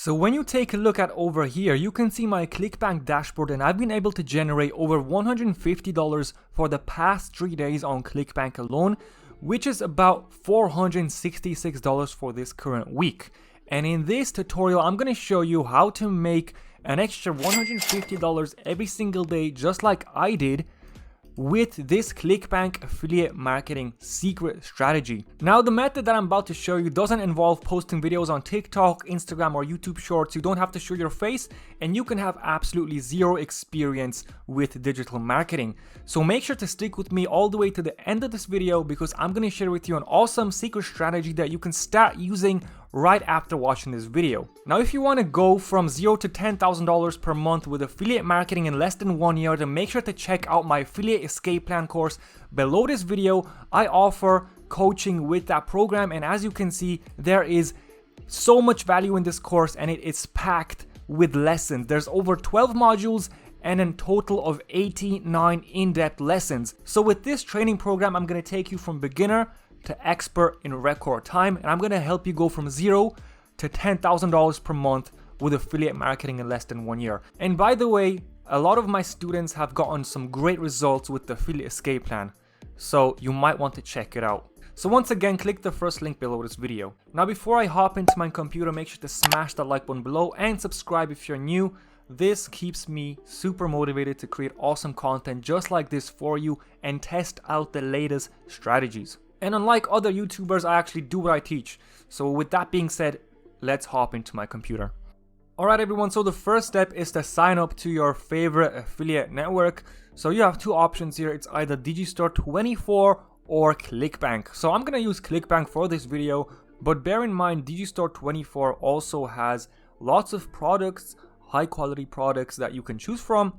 So when you take a look at over here, you can see my Clickbank dashboard, and I've been able to generate over $150 for the past 3 days on Clickbank alone, which is about $466 for this current week. And in this tutorial, I'm going to show you how to make an extra $150 every single day, just like I did, with this Clickbank affiliate marketing secret strategy. Now, the method that I'm about to show you doesn't involve posting videos on TikTok, Instagram, or YouTube Shorts. You don't have to show your face, and you can have absolutely zero experience with digital marketing. So make sure to stick with me all the way to the end of this video, because I'm going to share with you an awesome secret strategy that you can start using right after watching this video. Now, if you want to go from $0 to $10,000 per month with affiliate marketing in less than 1 year, then make sure to check out my affiliate escape plan course below this video. I offer coaching with that program, and as you can see, there is so much value in this course, and it is packed with lessons. There's over 12 modules and a total of 89 in-depth lessons. So with this training program, I'm going to take you from beginner to expert in record time, and I'm going to help you go from $0 to $10,000 per month with affiliate marketing in less than 1 year. And by the way, a lot of my students have gotten some great results with the affiliate escape plan, so you might want to check it out. So once again, click the first link below this video. Now, before I hop into my computer, make sure to smash that like button below and subscribe if you're new. This keeps me super motivated to create awesome content just like this for you and test out the latest strategies. And unlike other YouTubers, I actually do what I teach. So with that being said, let's hop into my computer. Alright everyone, so the first step is to sign up to your favorite affiliate network. So you have two options here. It's either Digistore 24 or Clickbank. So I'm going to use Clickbank for this video, but bear in mind Digistore 24 also has lots of products, high quality products that you can choose from.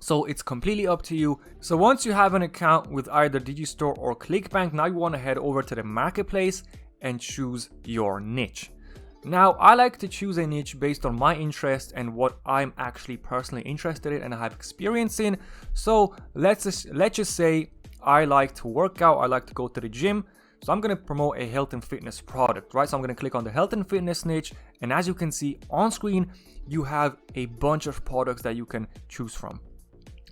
So it's completely up to you. So once you have an account with either Digistore or Clickbank, now you want to head over to the marketplace and choose your niche. Now, I like to choose a niche based on my interest and what I'm actually personally interested in and I have experience in. So let's just say I like to work out, I like to go to the gym. So I'm going to promote a health and fitness product, right? So I'm going to click on the health and fitness niche, and as you can see on screen, you have a bunch of products that you can choose from.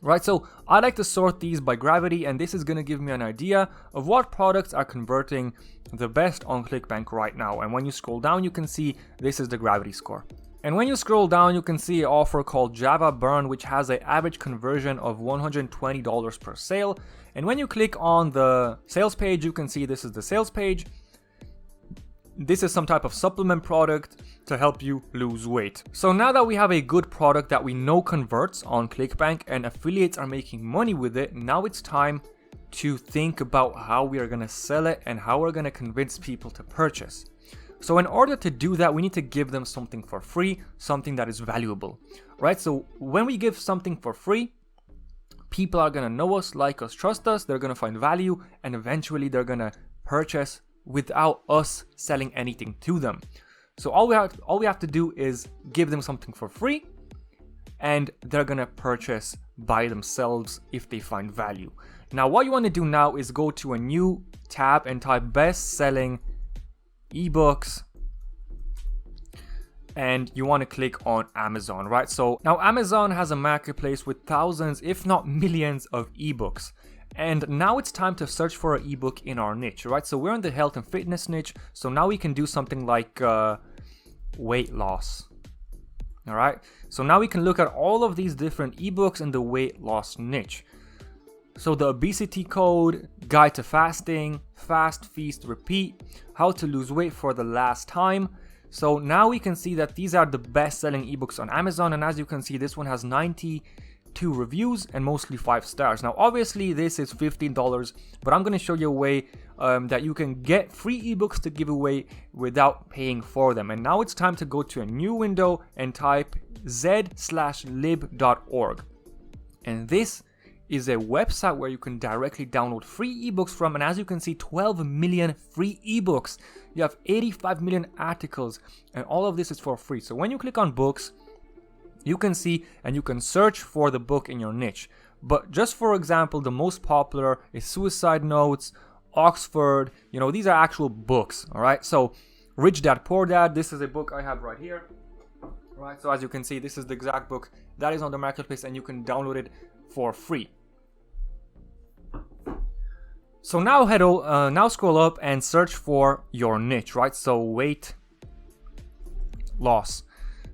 Right, so I like to sort these by gravity, and this is going to give me an idea of what products are converting the best on Clickbank right now. And when you scroll down, you can see this is the gravity score. And when you scroll down, you can see an offer called Java Burn, which has an average conversion of $120 per sale. And when you click on the sales page, you can see this is the sales page. This is some type of supplement product to help you lose weight. So now that we have a good product that we know converts on Clickbank and affiliates are making money with it, now it's time to think about how we are going to sell it and how we're going to convince people to purchase. So in order to do that, we need to give them something for free, something that is valuable, right? So when we give something for free, people are going to know us, like us, trust us, they're going to find value, and eventually they're going to purchase without us selling anything to them. So all we have to do is give them something for free, and they're gonna purchase by themselves if they find value. Now, what you want to do now is go to a new tab and type best-selling ebooks, and you want to click on Amazon, right? So now Amazon has a marketplace with thousands, if not millions, of ebooks. And now it's time to search for an ebook in our niche, right? So we're in the health and fitness niche. So now we can do something like weight loss. All right. So now we can look at all of these different ebooks in the weight loss niche. So the obesity code, guide to fasting, fast, feast, repeat, how to lose weight for the last time. So now we can see that these are the best selling ebooks on Amazon. And as you can see, this one has 92 reviews and mostly 5 stars. Now obviously this is $15, but I'm going to show you a way that you can get free ebooks to give away without paying for them. And now it's time to go to a new window and type z/lib.org, and this is a website where you can directly download free ebooks from. And as you can see, 12 million free ebooks, you have 85 million articles, and all of this is for free. So when you click on books, you can see and you can search for the book in your niche. But just for example, the most popular is Suicide Notes, Oxford. You know, these are actual books, all right? So Rich Dad Poor Dad, this is a book I have right here. Right, so as you can see, this is the exact book that is on the marketplace, and you can download it for free. So now now scroll up and search for your niche, right? So weight loss.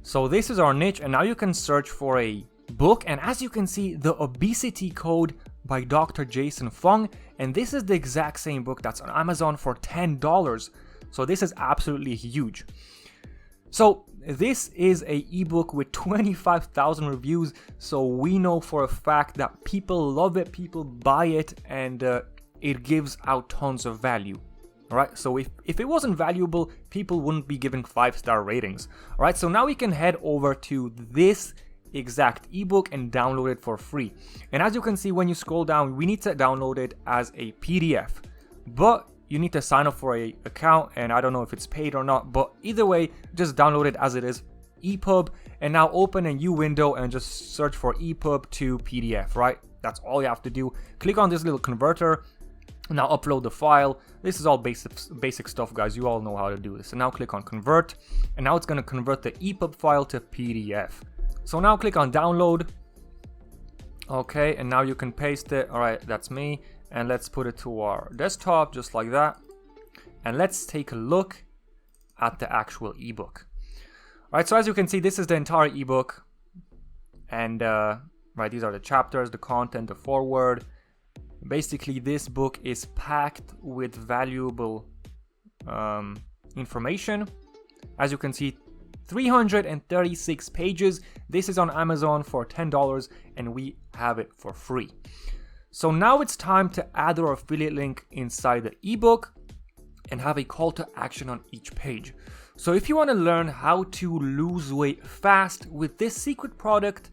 So this is our niche, and now you can search for a book, and as you can see, The Obesity Code by Dr. Jason Fung, and this is the exact same book that's on Amazon for $10. So this is absolutely huge. So this is a ebook with 25,000 reviews, so we know for a fact that people love it, people buy it, and it gives out tons of value. Alright, so if it wasn't valuable, people wouldn't be giving 5-star ratings. Alright, so now we can head over to this exact ebook and download it for free. And as you can see, when you scroll down, we need to download it as a PDF. But you need to sign up for an account, and I don't know if it's paid or not, but either way, just download it as it is, EPUB, and now open a new window and just search for EPUB to PDF, right? That's all you have to do. Click on this little converter, now upload the file. This is all basic stuff, guys. You all know how to do this. And now click on convert, and now it's going to convert the EPUB file to PDF. So now click on download. Okay, and now you can paste it. All right, that's me. And let's put it to our desktop just like that. And let's take a look at the actual ebook. All right, so as you can see, this is the entire ebook. And right, these are the chapters, the content, the foreword. Basically, this book is packed with valuable information. As you can see, 336 pages. This is on Amazon for $10, and we have it for free. So now it's time to add our affiliate link inside the ebook and have a call to action on each page. So if you want to learn how to lose weight fast with this secret product,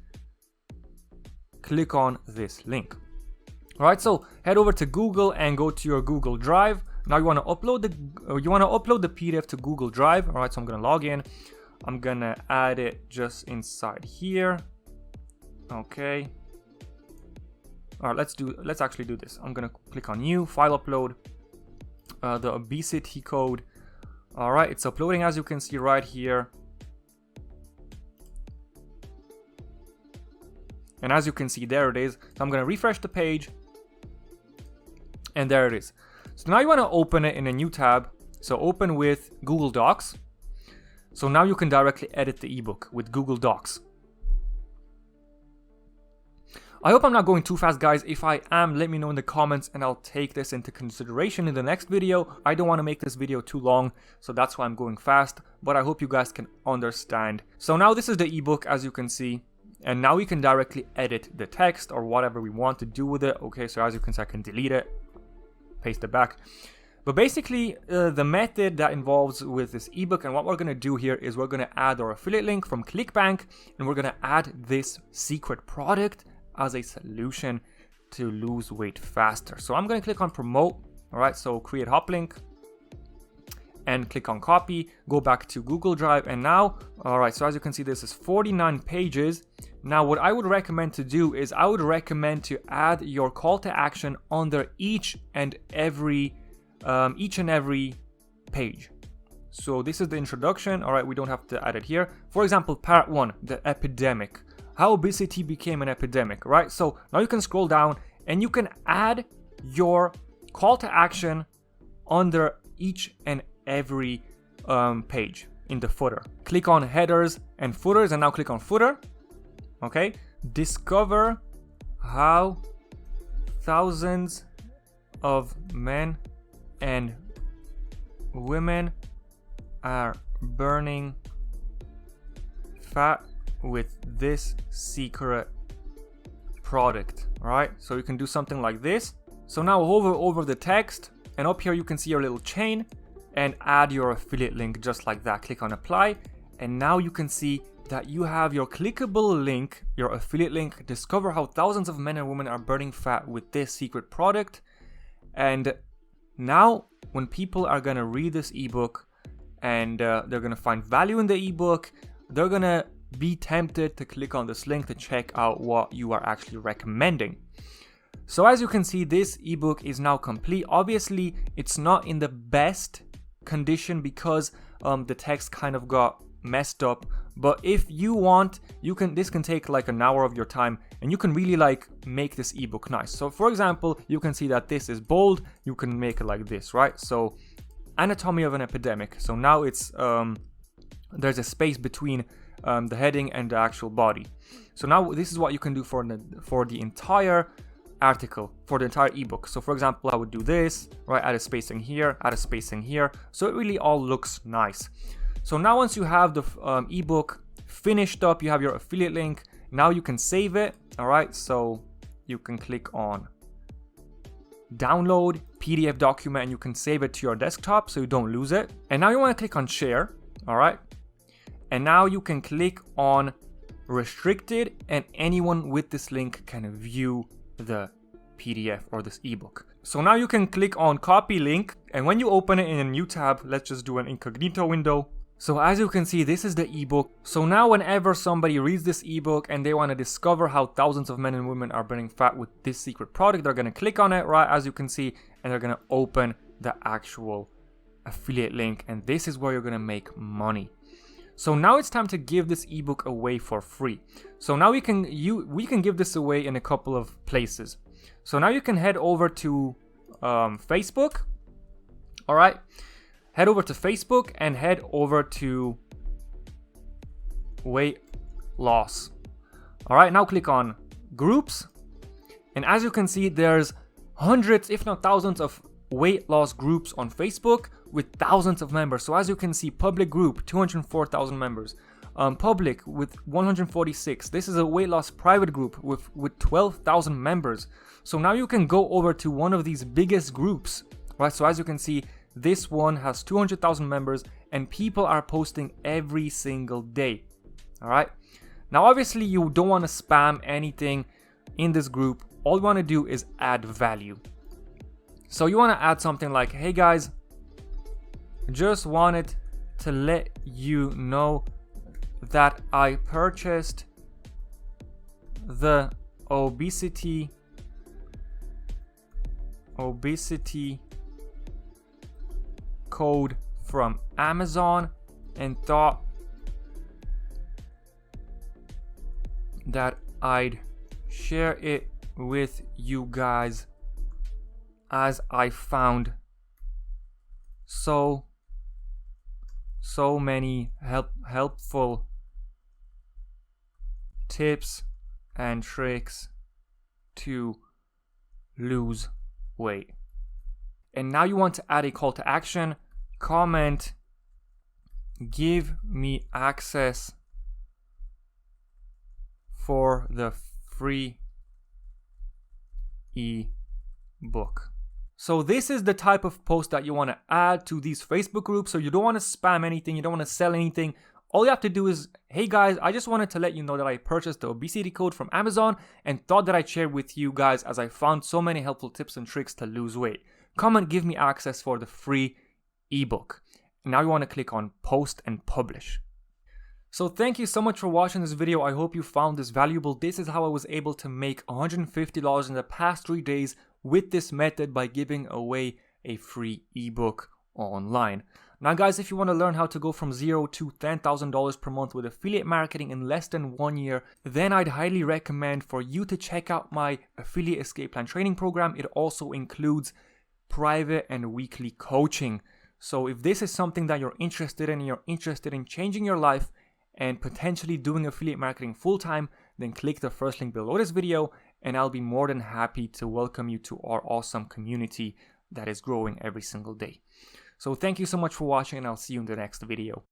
click on this link. All right, so head over to Google and go to your Google Drive. Now you want to upload the PDF to Google Drive. All right, so I'm going to log in. I'm going to add it just inside here. Okay. All right, let's actually do this. I'm going to click on new, file upload, the obesity code. All right, it's uploading, as you can see right here. And as you can see, there it is. So I'm going to refresh the page. And there it is. So now you want to open it in a new tab. So open with Google Docs. So now you can directly edit the ebook with Google Docs. I hope I'm not going too fast, guys. If I am, let me know in the comments and I'll take this into consideration in the next video. I don't want to make this video too long, so that's why I'm going fast, but I hope you guys can understand. So now this is the ebook, as you can see, and now we can directly edit the text or whatever we want to do with it. Okay, so as you can see, I can delete it, paste it back. But basically, the method that involves with this ebook and what we're going to do here is we're going to add our affiliate link from Clickbank, and we're going to add this secret product as a solution to lose weight faster. So I'm going to click on promote. All right, so create hop link and click on copy, go back to Google Drive. And now, all right, so as you can see, this is 49 pages. Now, what I would recommend to do is I would recommend to add your call to action under each and every page. So this is the introduction. All right, we don't have to add it here. For example, part 1, the epidemic. How obesity became an epidemic, right? So now you can scroll down and you can add your call to action under each and every page in the footer. Click on headers and footers, and now click on footer. Okay, discover how thousands of men and women are burning fat with this secret product. All right, so you can do something like this. So now hover over the text, and up here you can see your little chain and add your affiliate link just like that. Click on apply, and now you can see that you have your clickable link, your affiliate link. Discover how thousands of men and women are burning fat with this secret product. And now when people are gonna read this ebook and they're gonna find value in the ebook, they're gonna be tempted to click on this link to check out what you are actually recommending. So as you can see, this ebook is now complete. Obviously, it's not in the best condition because the text kind of got messed up, but if you want, this can take like an hour of your time, and you can really like make this ebook nice. So for example, you can see that this is bold, you can make it like this, right? So anatomy of an epidemic. So now it's there's a space between the heading and the actual body. So now this is what you can do for the entire article, for the entire ebook. So for example, I would do this, right? Add a spacing here, add a spacing here. So it really all looks nice. So now once you have the ebook finished up, you have your affiliate link. Now you can save it, all right? So you can click on download PDF document, and you can save it to your desktop so you don't lose it. And now you want to click on share, all right? And now you can click on restricted, and anyone with this link can view the PDF or this ebook. So now you can click on copy link, and when you open it in a new tab, let's just do an incognito window. So as you can see, this is the ebook. So now whenever somebody reads this ebook and they want to discover how thousands of men and women are burning fat with this secret product, they're going to click on it, right, as you can see, and they're going to open the actual affiliate link, and this is where you're going to make money. So now it's time to give this ebook away for free. So now we can give this away in a couple of places. So now you can head over to Facebook. All right, head over to Facebook and head over to weight loss. All right, now click on groups, and as you can see, there's hundreds, if not thousands, of weight loss groups on Facebook with thousands of members. So as you can see, public group 204,000 members, public with 146. This is a weight loss private group with 12,000 members. So now you can go over to one of these biggest groups, right? So as you can see, this one has 200,000 members, and people are posting every single day. All right, now obviously you don't want to spam anything in this group. All you want to do is add value. So you want to add something like, hey guys, just wanted to let you know that I purchased the obesity code from Amazon and thought that I'd share it with you guys, as I found so many helpful tips and tricks to lose weight. And now you want to add a call to action. Comment, give me access for the free ebook. So this is the type of post that you want to add to these Facebook groups. So you don't want to spam anything, you don't want to sell anything. All you have to do is, hey guys, I just wanted to let you know that I purchased the obesity code from Amazon and thought that I'd share with you guys, as I found so many helpful tips and tricks to lose weight. Come and give me access for the free ebook. Now you want to click on post and publish. So thank you so much for watching this video. I hope you found this valuable. This is how I was able to make $150 in the past 3 days with this method, by giving away a free ebook online. Now guys, if you want to learn how to go from $0 to $10,000 per month with affiliate marketing in less than 1 year, then I'd highly recommend for you to check out my affiliate escape plan training program. It also includes private and weekly coaching. So if this is something that you're interested in, and you're interested in changing your life and potentially doing affiliate marketing full-time, then click the first link below this video, and I'll be more than happy to welcome you to our awesome community that is growing every single day. So thank you so much for watching, and I'll see you in the next video.